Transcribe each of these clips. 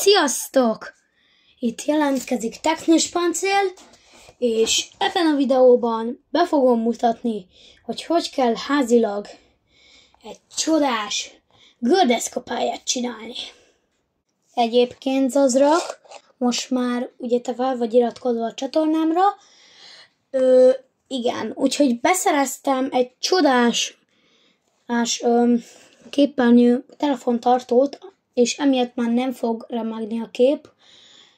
Sziasztok! Itt jelentkezik Teknős Pancél, és ebben a videóban be fogom mutatni, hogy kell házilag egy csodás gördeszkapályát csinálni. Egyébként Zazrak, most már ugye te fel vagy iratkozva a csatornámra, igen, úgyhogy beszereztem egy csodás képernyő telefontartót, és emiatt már nem fog remegni a kép.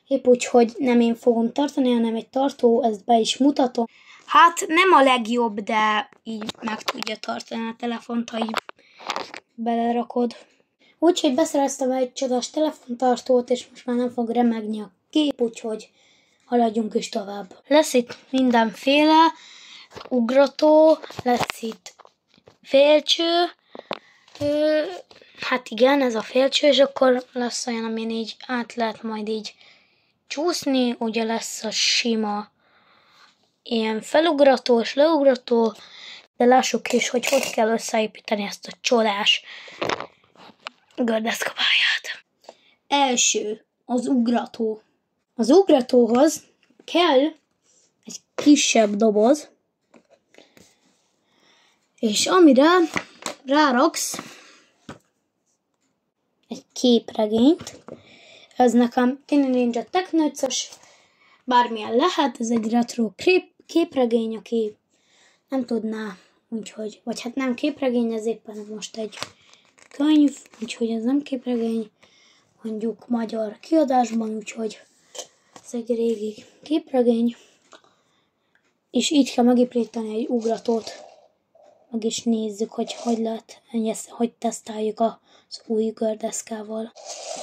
Épp úgy, hogy nem én fogom tartani, hanem egy tartó, ezt be is mutatom. Hát nem a legjobb, de így meg tudja tartani a telefont, ha így belerakod. Úgyhogy beszereztem egy csodás telefontartót, és most már nem fog remegni a kép, úgyhogy haladjunk is tovább. Lesz itt mindenféle ugrató, lesz itt félcső, hát igen, ez a félcső, és akkor lesz olyan, amin így át lehet majd így csúszni, ugye lesz a sima ilyen felugratós, leugrató, de lássuk is, hogy kell összeépíteni ezt a csodás gördeszkapályát. Első, az ugrató. Az ugratóhoz kell egy kisebb doboz, és amire ráraksz egy képregényt. Ez nekem Teenage Ninja Techno-os, bármilyen lehet, ez egy retro képregény, aki nem tudná, úgyhogy, vagy hát nem képregény, ez éppen most egy könyv, úgyhogy ez nem képregény, mondjuk magyar kiadásban, úgyhogy ez egy régi képregény, és így kell megépíteni egy ugratót. Meg is nézzük, hogy lehet, hogy tesztáljuk az új gördeszkával.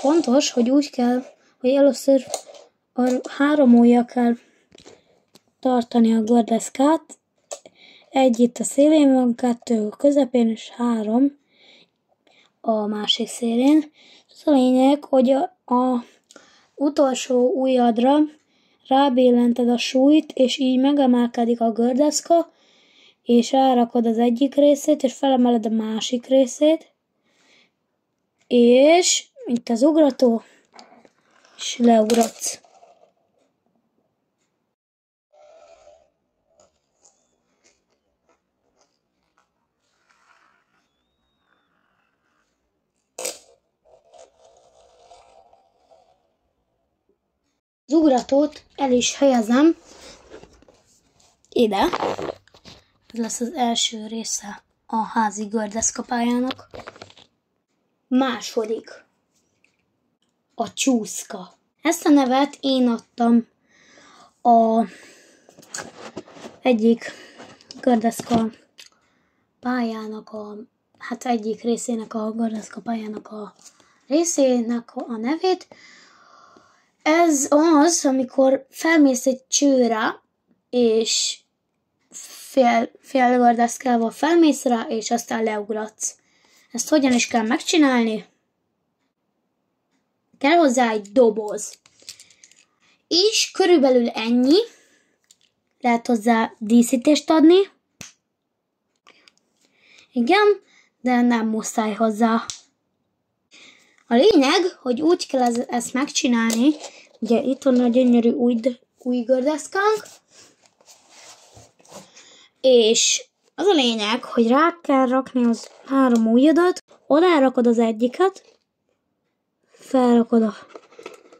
Fontos, hogy úgy kell, hogy először a 3 ujjal kell tartani a gördeszkát. Egy itt a szélén van, 2 a közepén, és 3 a másik szélén. Ez a lényeg, hogy a utolsó ujjadra rábillented a súlyt, és így megemelkedik a gördeszka, és rárakod az egyik részét, és felemeled a másik részét, és itt az ugrató, és leugratsz. Az ugratót el is helyezem ide. Ez lesz az első része a házi gördeszkapályának. Második. A csúszka. Ezt a nevet én adtam a egyik gördeszka pályának egyik részének a gördeszkapályának a részének a nevét. Ez az, amikor felmész egy csőre, és fél gördeszkával felmész rá, és aztán leugratsz. Ezt hogyan is kell megcsinálni? Kell hozzá egy doboz. És körülbelül ennyi. Lehet hozzá díszítést adni. Igen, de nem muszáj hozzá. A lényeg, hogy úgy kell ezt megcsinálni, ugye itt van a gyönyörű új gördeszkánk, és az a lényeg, hogy rá kell rakni az 3 ujjadat, odárakod az egyiket, felrakod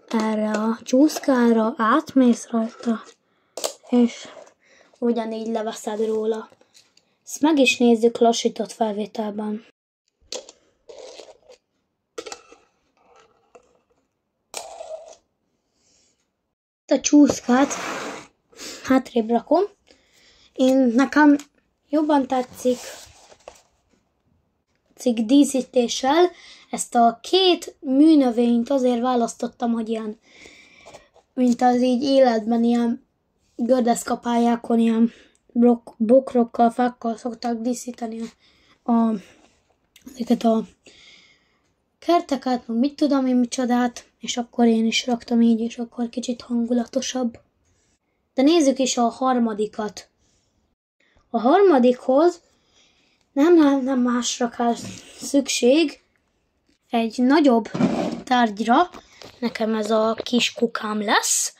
erre a csúszkára, átmész rajta, és ugyanígy leveszed róla. Ezt meg is nézzük lassított felvételben. A csúszkát hátrébb rakom. Nekem jobban tetszik díszítéssel. Ezt a 2 műnövényt azért választottam, hogy ilyen, mint az így életben ilyen gördeszkapályákon, ilyen bokrokkal, fákkal szokták díszíteni ezeket a kerteket, meg mit tudom én micsodát, és akkor én is raktam így, és akkor kicsit hangulatosabb. De nézzük is a harmadikat. A harmadikhoz nem másra kell szükség, egy nagyobb tárgyra, nekem ez a kis kukám lesz,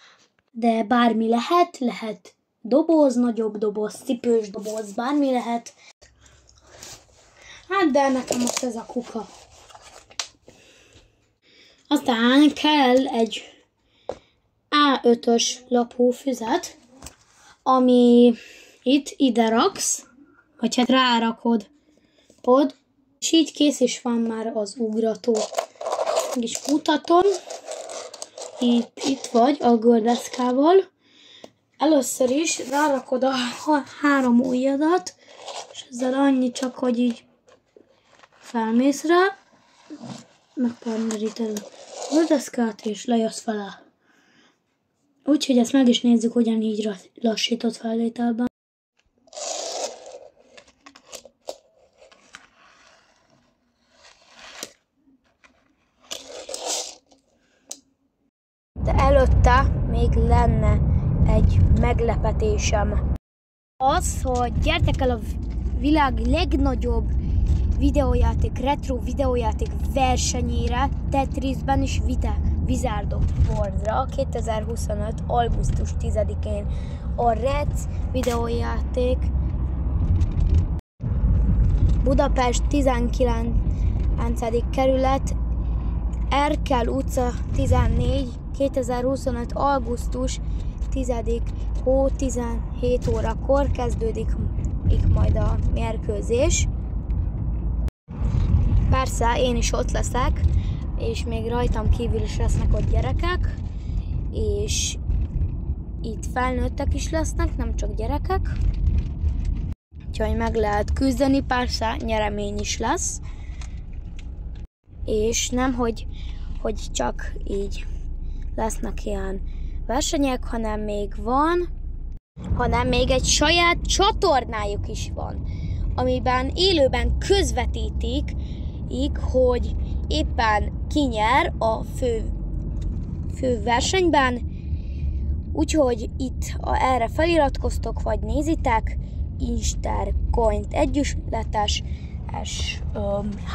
de bármi lehet doboz, nagyobb doboz, cipős doboz, bármi lehet. Hát de nekem most ez a kuka. Aztán kell egy A5-ös lapú füzet, ami ide raksz, vagy hát rárakod, és így kész is van már az ugrató. Meg is mutatom. Itt vagy a gördeszkával. Először is rárakod a 3 ujjadat, és ezzel annyi csak, hogy így felmész rá, megparmeríted a gördeszkát, és lejössz vele. Úgyhogy ezt meg is nézzük, ugyanígy lassított felvételben. De előtte még lenne egy meglepetésem. Az, hogy gyertek el a világ legnagyobb videójáték, retro videójáték versenyére, Tetrisben és Wizard of Wars-ra 2025. augusztus 10-én. A Rec videójáték Budapest 19. kerület, Erkel utca 14, 2025. augusztus 10. hó 17 órakor kezdődik majd a mérkőzés. Persze, én is ott leszek, és még rajtam kívül is lesznek ott gyerekek, és itt felnőttek is lesznek, nem csak gyerekek. Úgyhogy meg lehet küzdeni, persze nyeremény is lesz. És nem, hogy csak így lesznek ilyen versenyek, hanem még egy saját csatornájuk is van, amiben élőben közvetítik, hogy éppen ki nyer a fő versenyben. Úgyhogy itt erre feliratkoztok, vagy nézitek, Intercoin együttletes, és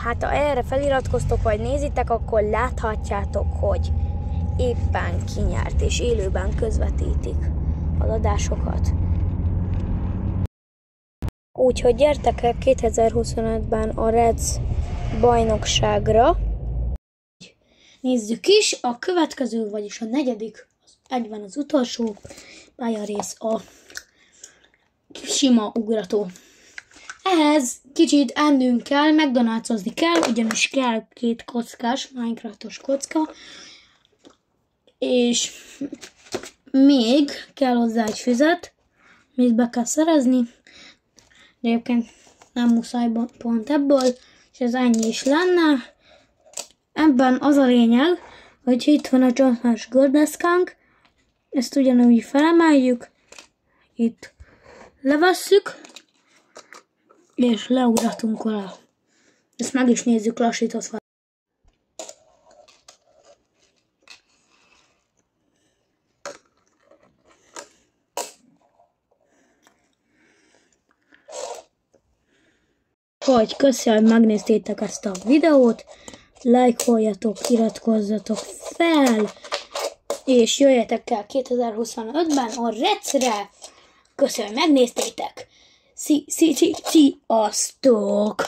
hát ha erre feliratkoztok, vagy nézitek, akkor láthatjátok, hogy éppen ki nyert, és élőben közvetítik az adásokat. Úgyhogy gyertek el 2025-ben a Rec bajnokságra. Nézzük is, a következő, vagyis a 4., egyben az utolsó pályarész a sima ugrató. Ehhez kicsit ennünk kell, McDonald's-ozni kell, ugyanis kell 2 kockás, Minecraftos kocka, és még kell hozzá egy füzet, amit be kell szerezni, de egyébként nem muszáj pont ebből, és ez ennyi is lenne. Ebben az a lényeg, hogy itt van a csontmás gördeszkánk, ezt ugyanúgy felemeljük, itt levesszük, és leugratunk vele. Ezt meg is nézzük lassított fel. Hogy köszi, hogy megnéztétek ezt a videót, lájkoljatok, iratkozzatok fel, és jöjjetek el 2025-ben a Recre. Köszi, hogy megnéztétek. Sziasztok!